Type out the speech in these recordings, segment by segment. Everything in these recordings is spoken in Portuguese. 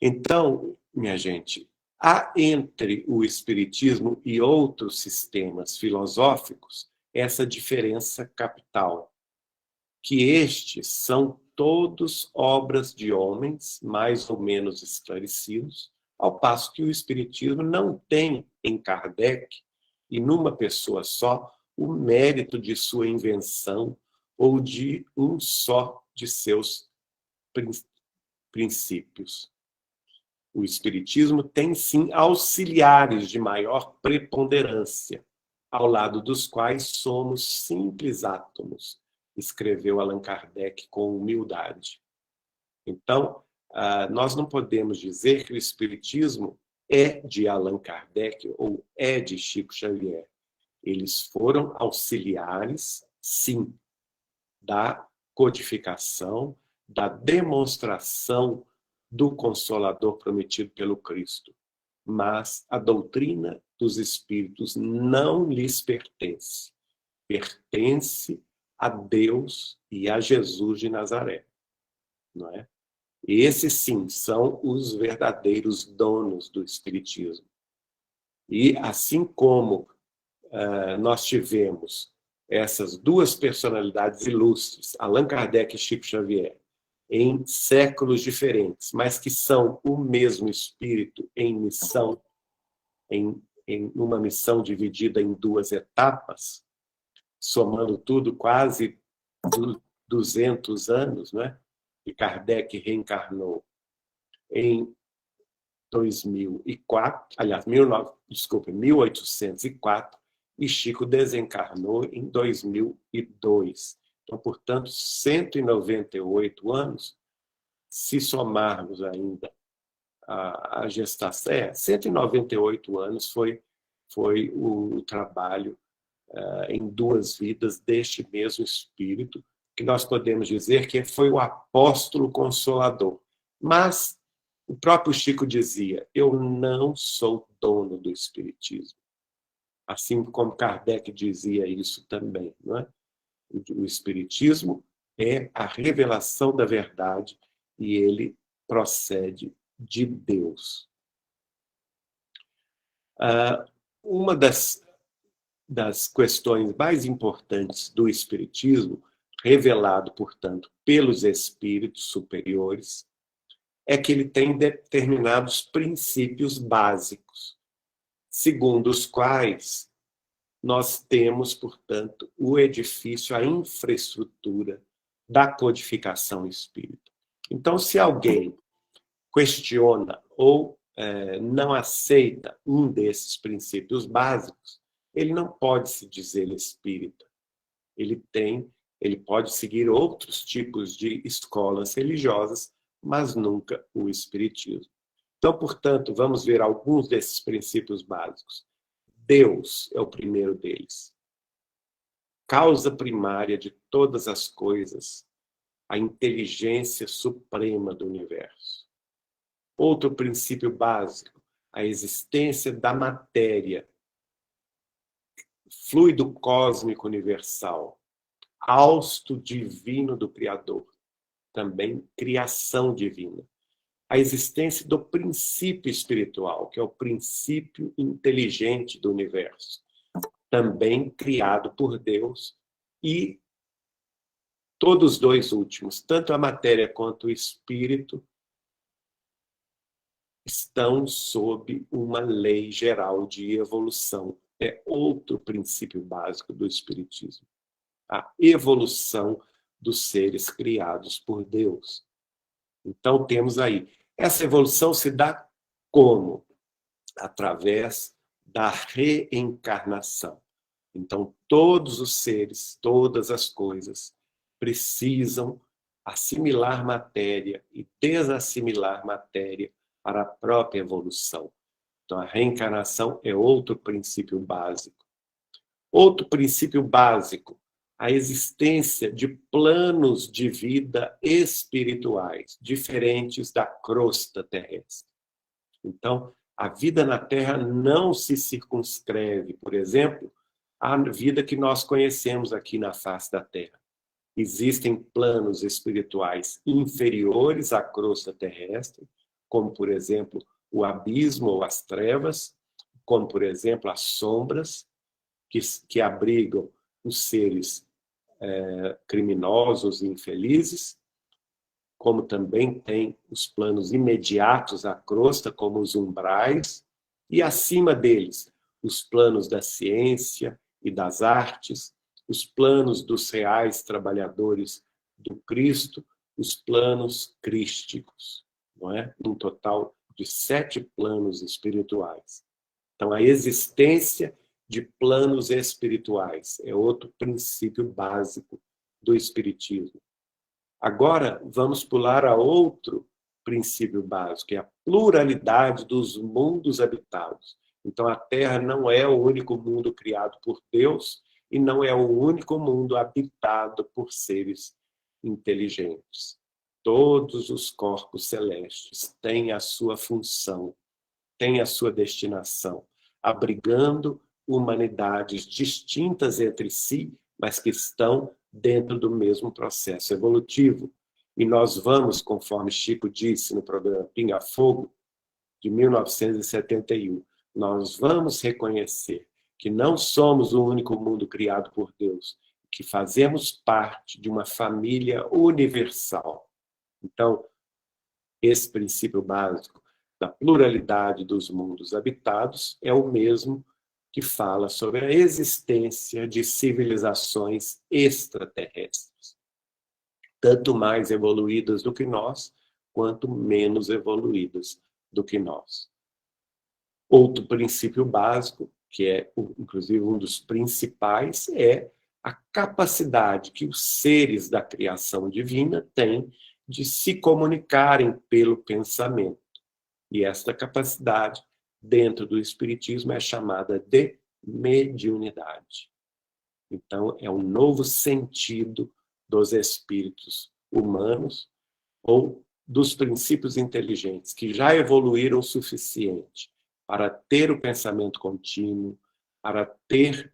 Então, minha gente, há entre o Espiritismo e outros sistemas filosóficos essa diferença capital, que estes são todos obras de homens mais ou menos esclarecidos, ao passo que o Espiritismo não tem em Kardec, e numa pessoa só, o mérito de sua invenção ou de um só de seus princípios. O Espiritismo tem, sim, auxiliares de maior preponderância, ao lado dos quais somos simples átomos, escreveu Allan Kardec com humildade. Então, nós não podemos dizer que o Espiritismo é de Allan Kardec ou é de Chico Xavier. Eles foram auxiliares, sim, da codificação, da demonstração do Consolador prometido pelo Cristo. Mas a doutrina dos Espíritos não lhes pertence. Pertence a Deus e a Jesus de Nazaré. Não é? Esses, sim, são os verdadeiros donos do Espiritismo. E assim como nós tivemos essas duas personalidades ilustres, Allan Kardec e Chico Xavier, em séculos diferentes, mas que são o mesmo espírito em missão, em uma missão dividida em duas etapas, somando tudo quase 200 anos, né? E Kardec reencarnou em 2004, aliás, 1804, e Chico desencarnou em 2002. Então, portanto, 198 anos, se somarmos ainda a gestação, 198 anos foi o trabalho em duas vidas deste mesmo espírito, que nós podemos dizer que foi o apóstolo consolador. Mas o próprio Chico dizia: eu não sou dono do espiritismo. Assim como Kardec dizia isso também, não é? O espiritismo é a revelação da verdade e ele procede de Deus. Uma das questões mais importantes do espiritismo, revelado, portanto, pelos espíritos superiores, é que ele tem determinados princípios básicos, segundo os quais nós temos, portanto, o edifício, a infraestrutura da codificação espírita. Então, se alguém questiona ou não aceita um desses princípios básicos, ele não pode se dizer espírita. Ele pode seguir outros tipos de escolas religiosas, mas nunca o espiritismo. Então, portanto, vamos ver alguns desses princípios básicos. Deus é o primeiro deles. Causa primária de todas as coisas, a inteligência suprema do universo. Outro princípio básico, a existência da matéria, fluido cósmico universal, hausto divino do Criador, também criação divina. A existência do princípio espiritual, que é o princípio inteligente do universo, também criado por Deus, e todos os dois últimos, tanto a matéria quanto o espírito, estão sob uma lei geral de evolução. É outro princípio básico do espiritismo. A evolução dos seres criados por Deus. Então, temos aí. Essa evolução se dá como? Através da reencarnação. Então, todos os seres, todas as coisas, precisam assimilar matéria e desassimilar matéria para a própria evolução. Então, a reencarnação é outro princípio básico. Outro princípio básico, a existência de planos de vida espirituais, diferentes da crosta terrestre. Então, a vida na Terra não se circunscreve, por exemplo, à vida que nós conhecemos aqui na face da Terra. Existem planos espirituais inferiores à crosta terrestre, como, por exemplo, o abismo ou as trevas, como, por exemplo, as sombras, que abrigam os seres criminosos e infelizes, como também tem os planos imediatos à crosta, como os umbrais, e acima deles, os planos da ciência e das artes, os planos dos reais trabalhadores do Cristo, os planos crísticos, não é? Um total de 7 planos espirituais. Então, a existência de planos espirituais é outro princípio básico do Espiritismo. Agora, vamos pular a outro princípio básico, que é a pluralidade dos mundos habitados. Então, a Terra não é o único mundo criado por Deus e não é o único mundo habitado por seres inteligentes. Todos os corpos celestes têm a sua função, têm a sua destinação, abrigando humanidades distintas entre si, mas que estão dentro do mesmo processo evolutivo. E nós vamos, conforme Chico disse no programa Pinga Fogo, de 1971, nós vamos reconhecer que não somos o único mundo criado por Deus, que fazemos parte de uma família universal. Então, esse princípio básico da pluralidade dos mundos habitados é o mesmo que fala sobre a existência de civilizações extraterrestres, tanto mais evoluídas do que nós, quanto menos evoluídas do que nós. Outro princípio básico, que é, inclusive, um dos principais, é a capacidade que os seres da criação divina têm de se comunicarem pelo pensamento. E esta capacidade, dentro do Espiritismo, é chamada de mediunidade. Então, é um novo sentido dos espíritos humanos ou dos princípios inteligentes que já evoluíram o suficiente para ter o pensamento contínuo, para ter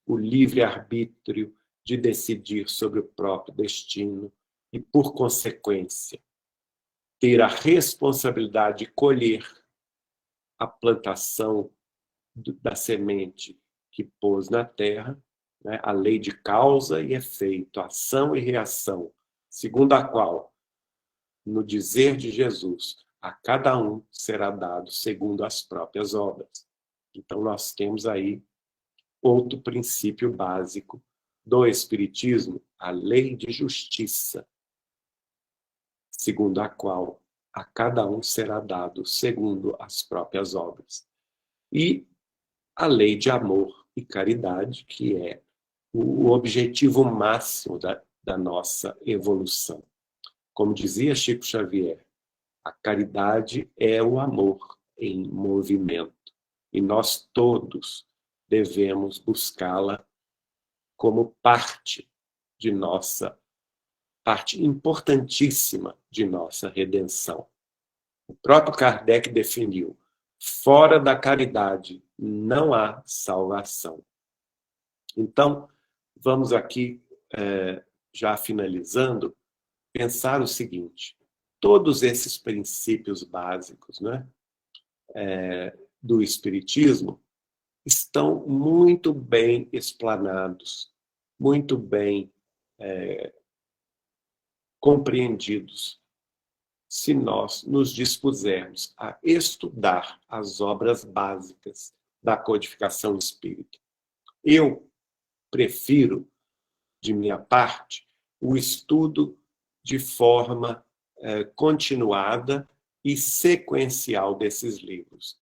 o livre-arbítrio de decidir sobre o próprio destino e, por consequência, ter a responsabilidade de colher a plantação da semente que pôs na terra, né? A lei de causa e efeito, ação e reação, segundo a qual, no dizer de Jesus, a cada um será dado segundo as próprias obras. Então, nós temos aí outro princípio básico do Espiritismo, a lei de justiça, segundo a qual a cada um será dado segundo as próprias obras. E a lei de amor e caridade, que é o objetivo máximo da nossa evolução. Como dizia Chico Xavier, a caridade é o amor em movimento. E nós todos devemos buscá-la como parte importantíssima de nossa redenção. O próprio Kardec definiu: fora da caridade não há salvação. Então, vamos aqui, já finalizando, pensar o seguinte: todos esses princípios básicos, né, do Espiritismo estão muito bem explanados, muito bem compreendidos, se nós nos dispusermos a estudar as obras básicas da codificação espírita. Eu prefiro, de minha parte, o estudo de forma continuada e sequencial desses livros.